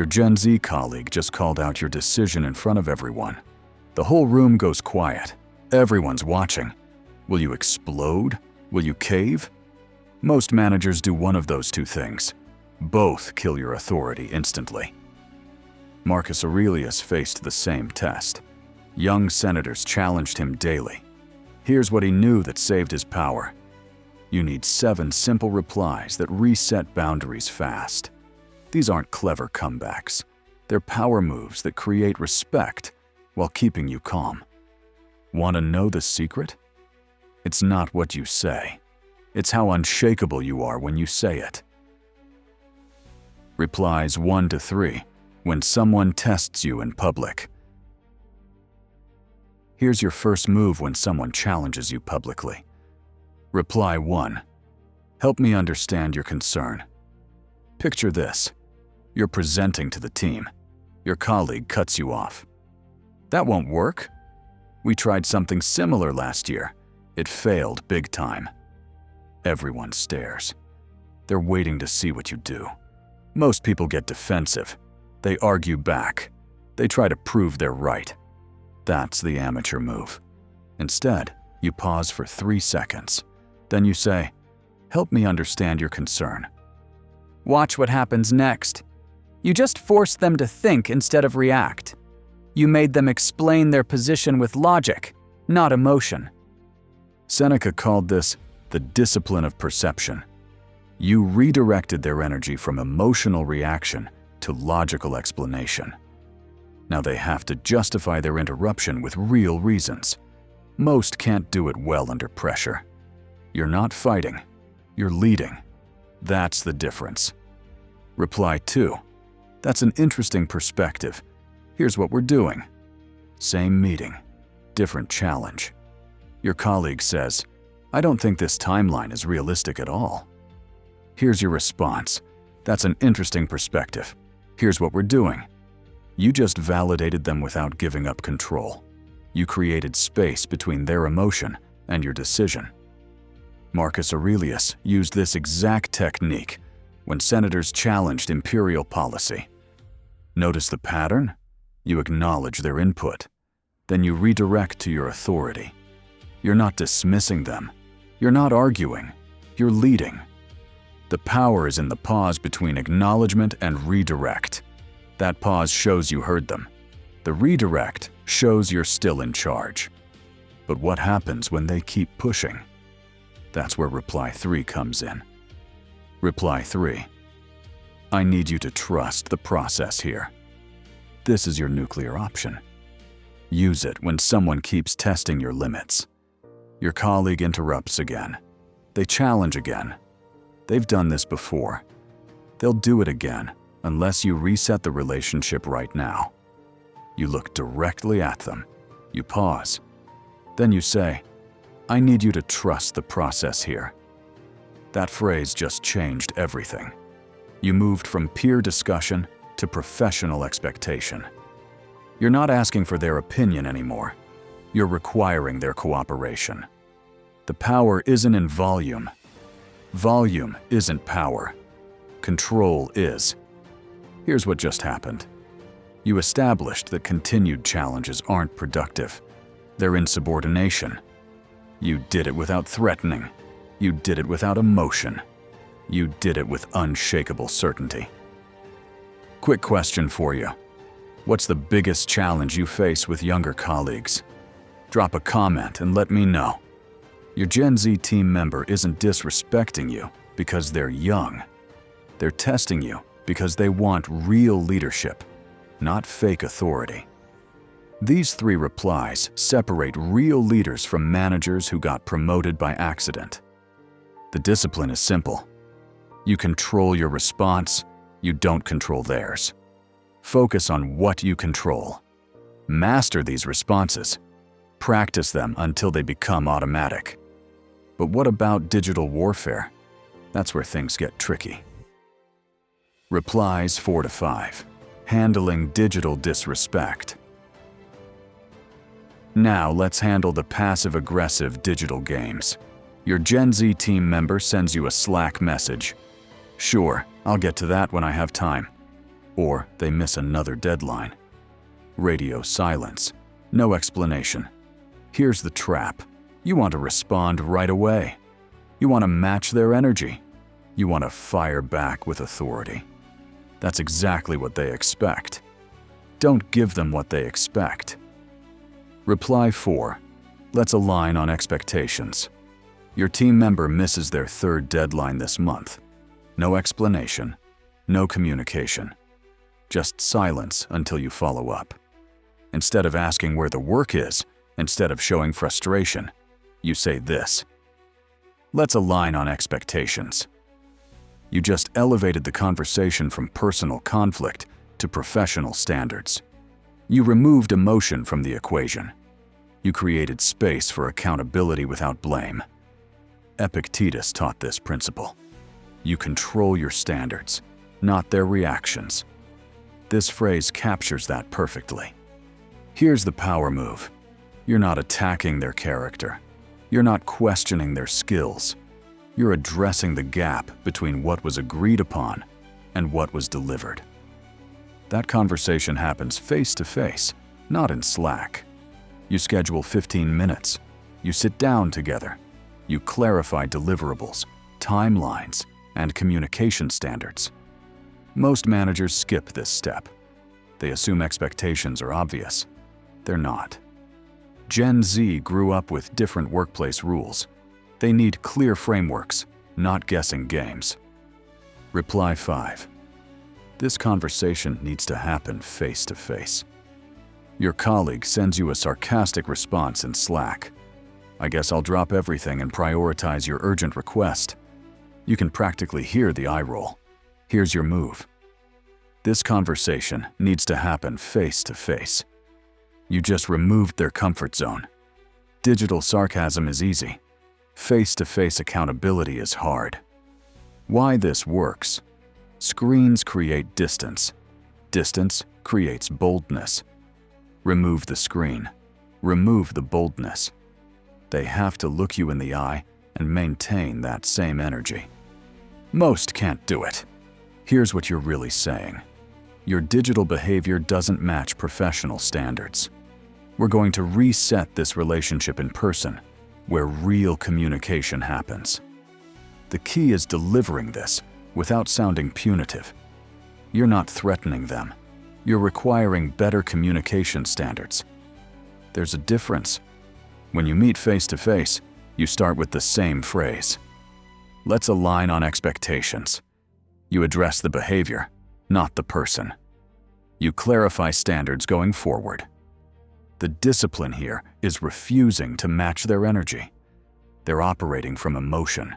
Your Gen Z colleague just called out your decision in front of everyone. The whole room goes quiet. Everyone's watching. Will you explode? Will you cave? Most managers do one of those two things. Both kill your authority instantly. Marcus Aurelius faced the same test. Young senators challenged him daily. Here's what he knew that saved his power. You need 7 simple replies that reset boundaries fast. These aren't clever comebacks. They're power moves that create respect while keeping you calm. Want to know the secret? It's not what you say. It's how unshakable you are when you say it. Replies 1 to 3. When someone tests you in public. Here's your first move when someone challenges you publicly. Reply 1. Help me understand your concern. Picture this. You're presenting to the team. Your colleague cuts you off. That won't work. We tried something similar last year. It failed big time. Everyone stares. They're waiting to see what you do. Most people get defensive. They argue back. They try to prove they're right. That's the amateur move. Instead, you pause for 3 seconds. Then you say, "Help me understand your concern." Watch what happens next. You just forced them to think instead of react. You made them explain their position with logic, not emotion. Seneca called this the discipline of perception. You redirected their energy from emotional reaction to logical explanation. Now they have to justify their interruption with real reasons. Most can't do it well under pressure. You're not fighting, you're leading. That's the difference. Reply 2. That's an interesting perspective. Here's what we're doing. Same meeting, different challenge. Your colleague says, "I don't think this timeline is realistic at all." Here's your response. That's an interesting perspective. Here's what we're doing. You just validated them without giving up control. You created space between their emotion and your decision. Marcus Aurelius used this exact technique when senators challenged imperial policy. Notice the pattern? You acknowledge their input. Then you redirect to your authority. You're not dismissing them. You're not arguing. You're leading. The power is in the pause between acknowledgement and redirect. That pause shows you heard them. The redirect shows you're still in charge. But what happens when they keep pushing? That's where reply 3 comes in. Reply 3. I need you to trust the process here. This is your nuclear option. Use it when someone keeps testing your limits. Your colleague interrupts again. They challenge again. They've done this before. They'll do it again unless you reset the relationship right now. You look directly at them. You pause. Then you say, "I need you to trust the process here." That phrase just changed everything. You moved from peer discussion to professional expectation. You're not asking for their opinion anymore. You're requiring their cooperation. The power isn't in volume. Volume isn't power. Control is. Here's what just happened. You established that continued challenges aren't productive. They're insubordination. You did it without threatening. You did it without emotion. You did it with unshakable certainty. Quick question for you. What's the biggest challenge you face with younger colleagues? Drop a comment and let me know. Your Gen Z team member isn't disrespecting you because they're young. They're testing you because they want real leadership, not fake authority. These 3 replies separate real leaders from managers who got promoted by accident. The discipline is simple. You control your response, you don't control theirs. Focus on what you control. Master these responses. Practice them until they become automatic. But what about digital warfare? That's where things get tricky. Replies 4 to 5. Handling digital disrespect. Now let's handle the passive-aggressive digital games. Your Gen Z team member sends you a Slack message. Sure, I'll get to that when I have time. Or they miss another deadline. Radio silence. No explanation. Here's the trap. You want to respond right away. You want to match their energy. You want to fire back with authority. That's exactly what they expect. Don't give them what they expect. Reply 4. Let's align on expectations. Your team member misses their third deadline this month. No explanation, no communication. Just silence until you follow up. Instead of asking where the work is, instead of showing frustration, you say this: let's align on expectations. You just elevated the conversation from personal conflict to professional standards. You removed emotion from the equation. You created space for accountability without blame. Epictetus taught this principle. You control your standards, not their reactions. This phrase captures that perfectly. Here's the power move. You're not attacking their character. You're not questioning their skills. You're addressing the gap between what was agreed upon and what was delivered. That conversation happens face to face, not in Slack. You schedule 15 minutes. You sit down together. You clarify deliverables, timelines, and communication standards. Most managers skip this step. They assume expectations are obvious. They're not. Gen Z grew up with different workplace rules. They need clear frameworks, not guessing games. Reply 5. This conversation needs to happen face to face. Your colleague sends you a sarcastic response in Slack. I guess I'll drop everything and prioritize your urgent request. You can practically hear the eye roll. Here's your move. This conversation needs to happen face to face. You just removed their comfort zone. Digital sarcasm is easy. Face-to-face accountability is hard. Why this works? Screens create distance. Distance creates boldness. Remove the screen. Remove the boldness. They have to look you in the eye and maintain that same energy. Most can't do it. Here's what you're really saying. Your digital behavior doesn't match professional standards. We're going to reset this relationship in person, where real communication happens. The key is delivering this without sounding punitive. You're not threatening them. You're requiring better communication standards. There's a difference. When you meet face to face, you start with the same phrase. Let's align on expectations. You address the behavior, not the person. You clarify standards going forward. The discipline here is refusing to match their energy. They're operating from emotion.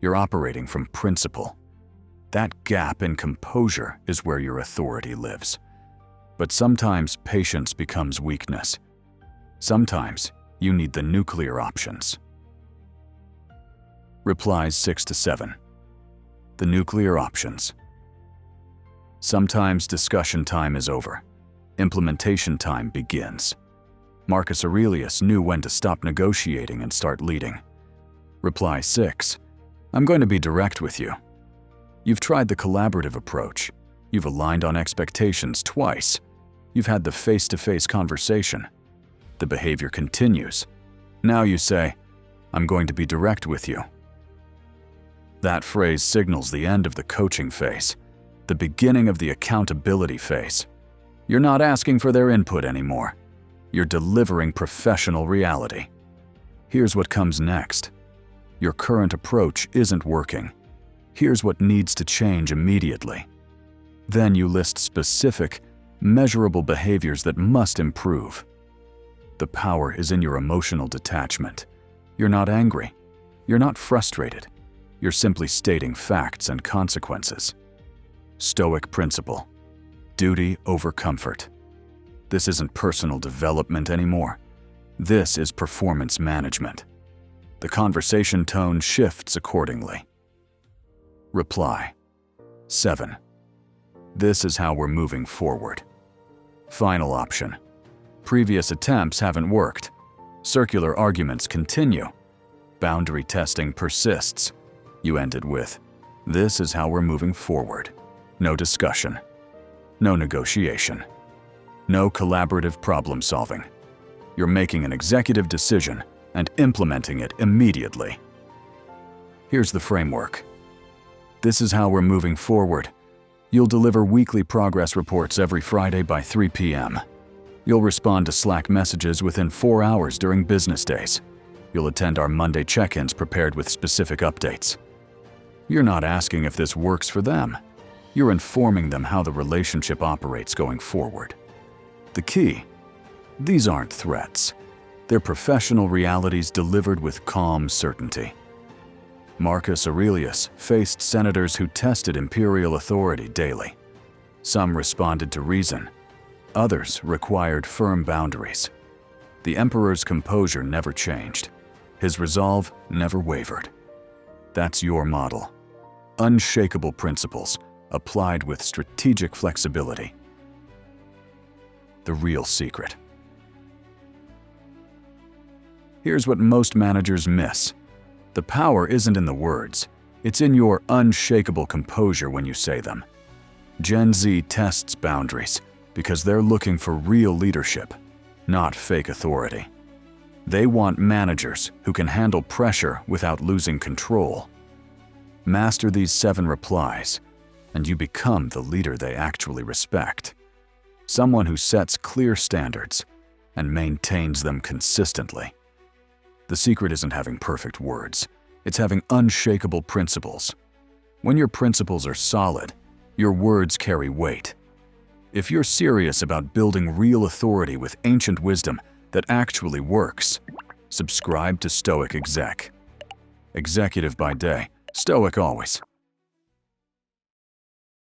You're operating from principle. That gap in composure is where your authority lives. But sometimes patience becomes weakness. Sometimes you need the nuclear options. Replies 6 to 7. The nuclear options. Sometimes discussion time is over. Implementation time begins. Marcus Aurelius knew when to stop negotiating and start leading. Reply 6. I'm going to be direct with you. You've tried the collaborative approach. You've aligned on expectations twice. You've had the face-to-face conversation. The behavior continues. Now you say, I'm going to be direct with you. That phrase signals the end of the coaching phase, the beginning of the accountability phase. You're not asking for their input anymore. You're delivering professional reality. Here's what comes next. Your current approach isn't working. Here's what needs to change immediately. Then you list specific, measurable behaviors that must improve. The power is in your emotional detachment. You're not angry. You're not frustrated. You're simply stating facts and consequences. Stoic principle. Duty over comfort. This isn't personal development anymore. This is performance management. The conversation tone shifts accordingly. Reply 7. This is how we're moving forward. Final option. Previous attempts haven't worked. Circular arguments continue. Boundary testing persists. You ended with, this is how we're moving forward. No discussion. no negotiation. No collaborative problem solving. You're making an executive decision and implementing it immediately. Here's the framework. This is how we're moving forward. You'll deliver weekly progress reports every Friday by 3 p.m. You'll respond to Slack messages within 4 hours during business days. You'll attend our Monday check-ins prepared with specific updates. You're not asking if this works for them. You're informing them how the relationship operates going forward. The key: these aren't threats. They're professional realities delivered with calm certainty. Marcus Aurelius faced senators who tested imperial authority daily. Some responded to reason. Others required firm boundaries. The emperor's composure never changed. His resolve never wavered. That's your model. Unshakable principles applied with strategic flexibility. The real secret. Here's what most managers miss. The power isn't in the words. It's in your unshakable composure when you say them. Gen Z tests boundaries because they're looking for real leadership, not fake authority. They want managers who can handle pressure without losing control. Master these 7 replies, and you become the leader they actually respect. Someone who sets clear standards and maintains them consistently. The secret isn't having perfect words. It's having unshakable principles. When your principles are solid, your words carry weight. If you're serious about building real authority with ancient wisdom that actually works, subscribe to Stoic Exec. Executive by day, Stoic always.